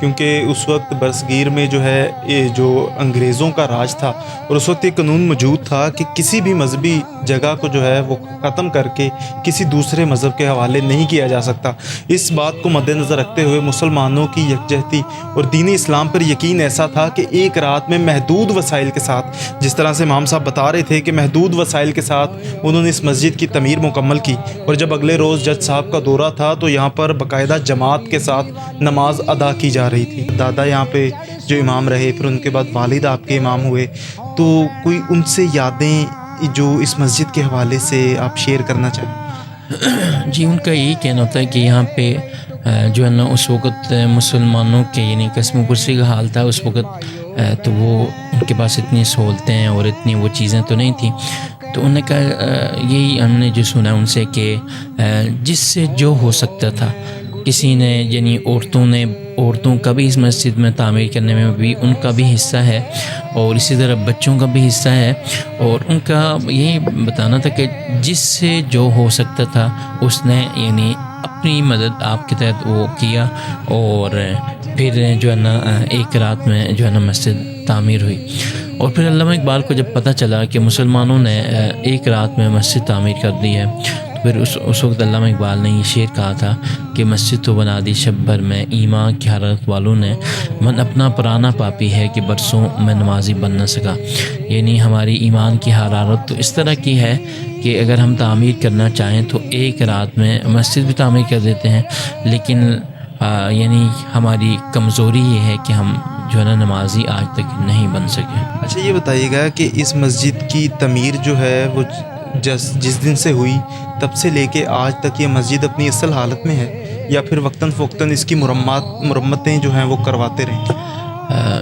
کیونکہ اس وقت برصغیر میں جو ہے یہ جو انگریزوں کا راج تھا، اور اس وقت یہ قانون موجود تھا کہ کسی بھی مذہبی جگہ کو جو ہے وہ ختم کر کے کسی دوسرے مذہب کے حوالے نہیں کیا جا سکتا۔ اس بات کو مد نظر رکھتے ہوئے مسلمانوں کی یکجہتی اور دین اسلام پر یقین ایسا تھا کہ ایک رات میں محدود وسائل کے ساتھ، جس طرح سے امام صاحب بتا رہے تھے کہ محدود وسائل کے ساتھ انہوں نے اس مسجد کی تعمیر مکمل کی، اور جب اگلے روز جج صاحب کا دورہ تھا تو یہاں پر باقاعدہ جماعت کے ساتھ نماز ادا کی جا رہی تھی۔ دادا یہاں پہ جو امام رہے، پھر ان کے بعد والد آپ کے امام ہوئے، تو کوئی ان سے یادیں جو اس مسجد کے حوالے سے آپ شیئر کرنا چاہیں؟ جی، ان کا یہی کہنا ہوتا ہے کہ یہاں پہ جو ہے نا اس وقت مسلمانوں کے یعنی قسم و کرسی کا حال تھا اس وقت، تو وہ ان کے پاس اتنی سہولتیں اور اتنی وہ چیزیں تو نہیں تھیں، تو انہوں نے کہا، یہی ہم نے جو سنا ان سے کہ جس سے جو ہو سکتا تھا، کسی نے یعنی عورتوں کا بھی اس مسجد میں تعمیر کرنے میں بھی ان کا بھی حصہ ہے، اور اسی طرح بچوں کا بھی حصہ ہے، اور ان کا یہی بتانا تھا کہ جس سے جو ہو سکتا تھا اس نے یعنی اپنی مدد آپ کے تحت وہ کیا، اور پھر جو ہے نا ایک رات میں جو ہے نا مسجد تعمیر ہوئی۔ اور پھر علامہ اقبال کو جب پتہ چلا کہ مسلمانوں نے ایک رات میں مسجد تعمیر کر دی ہے، پھر اس وقت علامہ اقبال نے یہ شعر کہا تھا کہ مسجد تو بنا دی شب بھر میں، ایمان کی حرارت والوں نے، من اپنا پرانا پاپی ہے کہ برسوں میں نمازی بن نہ سکا۔ یعنی ہماری ایمان کی حرارت تو اس طرح کی ہے کہ اگر ہم تعمیر کرنا چاہیں تو ایک رات میں مسجد بھی تعمیر کر دیتے ہیں، لیکن یعنی ہماری کمزوری یہ ہے کہ ہم جو ہے نا نمازی آج تک نہیں بن سکے۔ اچھا، یہ بتائیے گا کہ اس مسجد کی تعمیر جو ہے وہ جس دن سے ہوئی تب سے لے کے آج تک یہ مسجد اپنی اصل حالت میں ہے، یا پھر وقتاً فوقتاً اس کی مرمتیں جو ہیں وہ کرواتے رہیں؟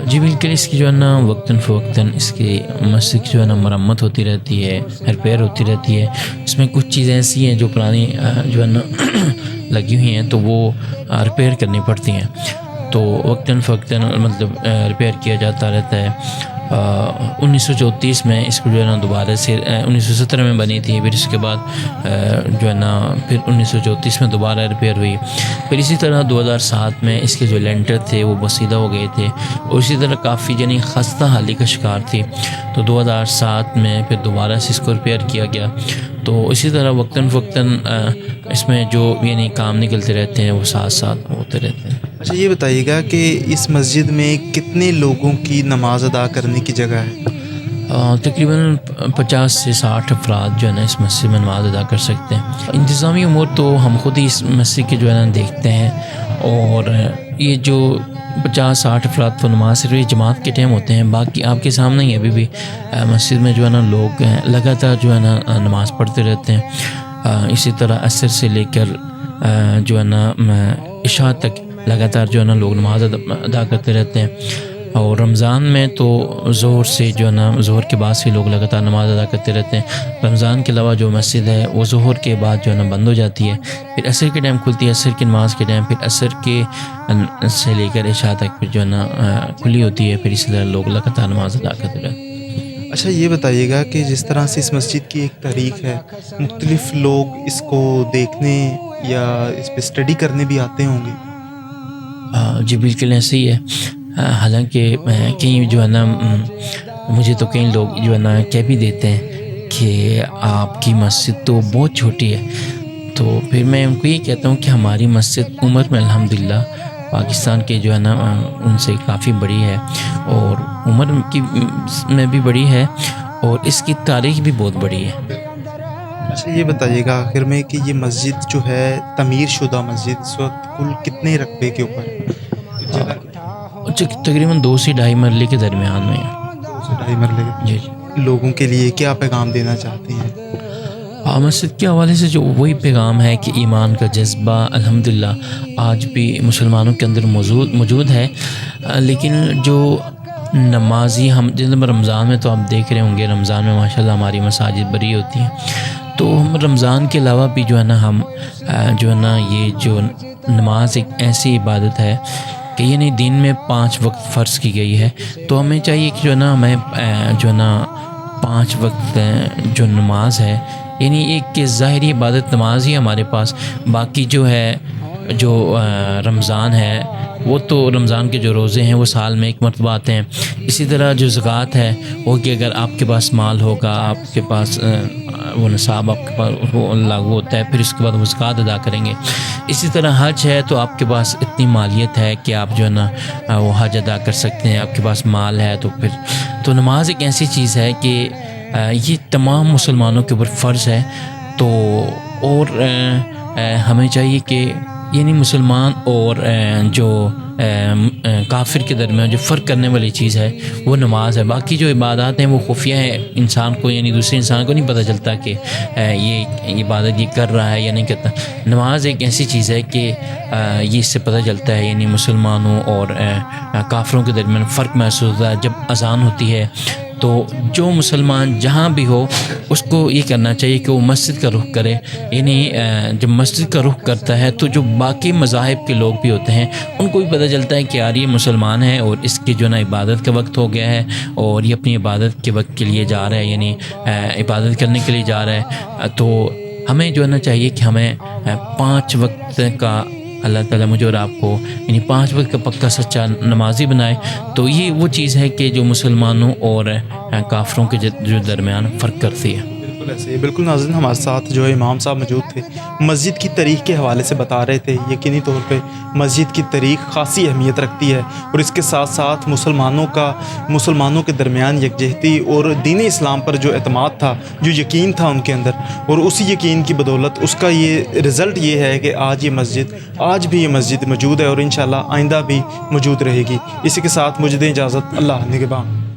جی بالکل، اس کی جو ہے نا وقتاً فوقتاً اس کی مسجد کی جو ہے نا مرمت ہوتی رہتی ہے، ریپیئر ہوتی رہتی ہے۔ اس میں کچھ چیزیں ایسی ہیں جو پرانی جو ہے نا لگی ہوئی ہیں تو وہ ریپیئر کرنی پڑتی ہیں، تو وقتاً فوقتاً مطلب ریپیئر کیا جاتا رہتا ہے۔ 1934 میں اس کو جو ہے نا دوبارہ سے 1917 میں بنی تھی، پھر اس کے بعد جو ہے نا پھر 1934 میں دوبارہ ریپیئر ہوئی، پھر اسی طرح 2007 میں اس کے جو لینٹر تھے وہ بسیدہ ہو گئے تھے، اور اسی طرح کافی یعنی خستہ حالی کا شکار تھی، تو 2007 میں پھر دوبارہ سے اس کو ریپیئر کیا گیا۔ تو اسی طرح وقتاً فوقتاً اس میں جو یعنی کام نکلتے رہتے ہیں وہ ساتھ ساتھ ہوتے رہتے ہیں۔ اچھا، یہ بتائیے گا کہ اس مسجد میں کتنے لوگوں کی نماز ادا کرنے کی جگہ ہے؟ تقریباً 50 سے 60 افراد جو ہے نا اس مسجد میں نماز ادا کر سکتے ہیں۔ انتظامی امور تو ہم خود ہی اس مسجد کے جو ہے نا دیکھتے ہیں، اور یہ جو 50-60 افراد تو نماز صرف یہ جماعت کے ٹائم ہوتے ہیں، باقی آپ کے سامنے ہی ابھی بھی مسجد میں جو ہے نا لوگ لگاتار جو ہے نا نماز پڑھتے رہتے ہیں۔ اسی طرح عصر سے لے کر جو ہے نا عشاء تک لگاتار جو ہے نا لوگ نماز ادا کرتے رہتے ہیں، اور رمضان میں تو ظہر سے جو ہے نا ظہر کے بعد سے لوگ لگاتار نماز ادا کرتے رہتے ہیں۔ رمضان کے علاوہ جو مسجد ہے وہ ظہر کے بعد جو ہے نا بند ہو جاتی ہے، پھر عصر کے ٹائم کھلتی ہے، عصر کی نماز کے ٹائم، پھر عصر کے سے لے کر عشاء تک پھر جو ہے نا کھلی ہوتی ہے، پھر اسی طرح لوگ لگاتار نماز ادا کرتے رہتے ہیں۔ اچھا، یہ بتائیے گا کہ جس طرح سے اس مسجد کی ایک تاریخ ہے، مختلف لوگ اس کو دیکھنے یا اس پہ اسٹڈی کرنے بھی آتے ہوں گے؟ جی بالکل ایسے ہی ہے، حالانکہ کئی جو ہے نا مجھے تو کئی لوگ جو ہے نا کہہ بھی دیتے ہیں کہ آپ کی مسجد تو بہت چھوٹی ہے، تو پھر میں ان کو یہ کہتا ہوں کہ ہماری مسجد عمر میں الحمدللہ پاکستان کے جو ہے نا ان سے کافی بڑی ہے، اور عمر کی میں بھی بڑی ہے، اور اس کی تاریخ بھی بہت بڑی ہے۔ اچھا، یہ بتائیے گا آخر میں کہ یہ مسجد جو ہے تعمیر شدہ مسجد اس وقت کل کتنے رقبے کے اوپر ہے؟ تقریباً 2 سے 2.5 مرلے کے درمیان میں ہے۔ 2 سے 2.5 مرلے جی لوگوں کے لیے کیا پیغام دینا چاہتے ہیں؟ مسجد کے حوالے سے جو وہی پیغام ہے کہ ایمان کا جذبہ الحمدللہ آج بھی مسلمانوں کے اندر موجود ہے، لیکن جو نمازی ہم جب رمضان میں تو آپ دیکھ رہے ہوں گے، رمضان میں ماشاءاللہ ہماری مساجد بری ہوتی ہیں، تو ہم رمضان کے علاوہ بھی جو ہے نا ہم جو ہے نا یہ جو نماز ایک ایسی عبادت ہے کہ یعنی دن میں 5 وقت فرض کی گئی ہے، تو ہمیں چاہیے کہ جو ہے نا ہمیں جو ہے نا 5 وقت جو نماز ہے، یعنی ایک کہ ظاہری عبادت نماز ہی ہمارے پاس، باقی جو ہے جو رمضان ہے وہ تو رمضان کے جو روزے ہیں وہ سال میں 1 مرتبہ آتے ہیں. اسی طرح جو زکوٰۃ ہے وہ کہ اگر آپ کے پاس مال ہوگا، آپ کے پاس وہ نصاب آپ کے پاس وہ لاگو ہوتا ہے، پھر اس کے بعد وہ زکوٰۃ ادا کریں گے. اسی طرح حج ہے تو آپ کے پاس اتنی مالیت ہے کہ آپ جو ہے نا وہ حج ادا کر سکتے ہیں، آپ کے پاس مال ہے. تو نماز ایک ایسی چیز ہے کہ یہ تمام مسلمانوں کے اوپر فرض ہے. تو اور ہمیں چاہیے کہ یعنی مسلمان اور جو کافر کے درمیان جو فرق کرنے والی چیز ہے وہ نماز ہے. باقی جو عبادات ہیں وہ خفیہ ہیں، انسان کو یعنی دوسرے انسان کو نہیں پتہ چلتا کہ یہ عبادت یہ کر رہا ہے یا نہیں کرتا. نماز ایک ایسی چیز ہے کہ یہ اس سے پتہ چلتا ہے، یعنی مسلمانوں اور کافروں کے درمیان فرق محسوس ہوتا ہے. جب اذان ہوتی ہے تو جو مسلمان جہاں بھی ہو اس کو یہ کرنا چاہیے کہ وہ مسجد کا رخ کرے. یعنی جب مسجد کا رخ کرتا ہے تو جو باقی مذاہب کے لوگ بھی ہوتے ہیں ان کو بھی پتہ چلتا ہے کہ یار یہ مسلمان ہے اور اس کی جو نا عبادت کا وقت ہو گیا ہے اور یہ اپنی عبادت کے وقت کے لیے جا رہا ہے، یعنی عبادت کرنے کے لیے جا رہا ہے. تو ہمیں جو ہے نا چاہیے کہ ہمیں 5 وقت کا اللہ تعالیٰ مجھے اور آپ کو یعنی 5 وقت کا پکا سچا نمازی بنائے. تو یہ وہ چیز ہے کہ جو مسلمانوں اور کافروں کے جو درمیان فرق کرتی ہے. بالکل ایسے ہی. بالکل ناظرین، ہمارے ساتھ جو ہے امام صاحب موجود تھے، مسجد کی تاریخ کے حوالے سے بتا رہے تھے. یقینی طور پہ مسجد کی تاریخ خاصی اہمیت رکھتی ہے اور اس کے ساتھ ساتھ مسلمانوں کے درمیان یکجہتی اور دین اسلام پر جو اعتماد تھا، جو یقین تھا ان کے اندر، اور اسی یقین کی بدولت اس کا یہ رزلٹ یہ ہے کہ آج بھی یہ مسجد موجود ہے اور انشاءاللہ آئندہ بھی موجود رہے گی. اسی کے ساتھ مجھے دیں اجازت. اللہ نگہبان.